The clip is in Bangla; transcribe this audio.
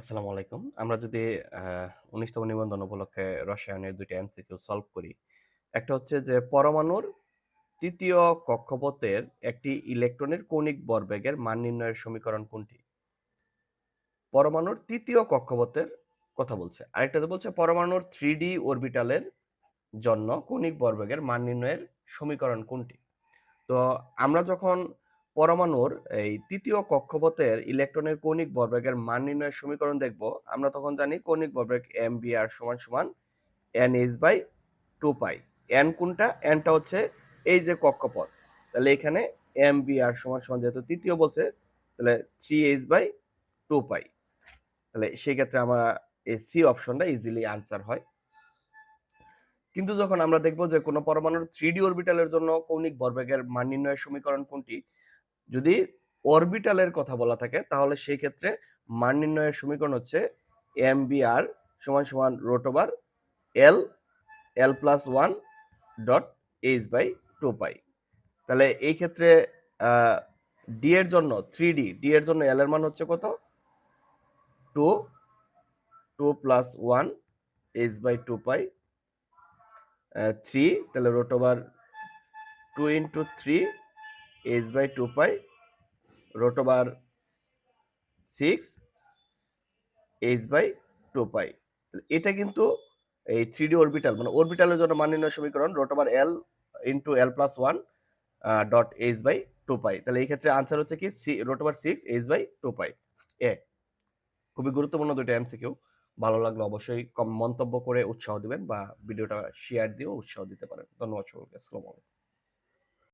আসসালামু আলাইকুম। আমরা যদি ১৯তম নিবন্ধন উপলক্ষে রসায়নের ২ টা এমসিকিউ সলভ করি। একটা হচ্ছে যে পরমাণুর ৩য় কক্ষপথের একটি ইলেকট্রনের কৌণিক ভরবেগের মান নির্ণয়ের সমীকরণ কোনটি? পরমাণুর ৩য় কক্ষপথের কথা বলছে। আরেকটাতে বলছে পরমাণুর 3D অরবিটালের জন্য কৌণিক ভরবেগের মান নির্ণয়ের সমীকরণ কোনটি? তো আমরা যখন পরমাণুর এই ৩য় কক্ষপথের ইলেকট্রনের কৌণিক ভরবেগের মান নির্ণয়ের সমীকরণ দেখব, আমরা তখন জানি কৌণিক ভরবেগ mvr সমান nh/2π। n কোনটা? n টা হচ্ছে এই যে কক্ষপথ। তাহলে এখানে mvr সমান যেহেতু ৩য় বলছে, তাহলে 3h/2π। তাহলে সেক্ষেত্রে আমরা এই সি অপশনটা ইজিলি আনসার হয়। কিন্তু যখন আমরা দেখব যে কোন পরমাণুর 3D অরবিটালের জন্য কৌণিক ভরবেগের মান নির্ণয়ের সমীকরণ কোনটি? যদি অরবিটালের কথা বলা থাকে তাহলে সেই ক্ষেত্রে মান নির্ণয়ের সমীকরণ হচ্ছে mvr সমান √l l+1 ডট h/2π। তাহলে এই ক্ষেত্রে ডি এর জন্য 3D এর জন্য l এর মান হচ্ছে কত? 2 2+1 h/2π 3 তাহলে √2 into 3 h/2π √6 h/2π। এটা কিন্তু এই 3D অরবিটাল মানে অরবিটালের জন্য মান নির্ণয় সমীকরণ √l into l+1 dot h/2π। তাহলে এই ক্ষেত্রে আনসার হচ্ছে কি √6 h/2π। এ খুবই গুরুত্বপূর্ণ ২ টা এমসিকিউ। ভালো লাগলে অবশ্যই মন্তব্য করে উৎসাহ দিবেন বা ভিডিওটা শেয়ার দিয়েও উৎসাহ দিতে পারেন। ধন্যবাদ সকলকে। আসসালামু আলাইকুম।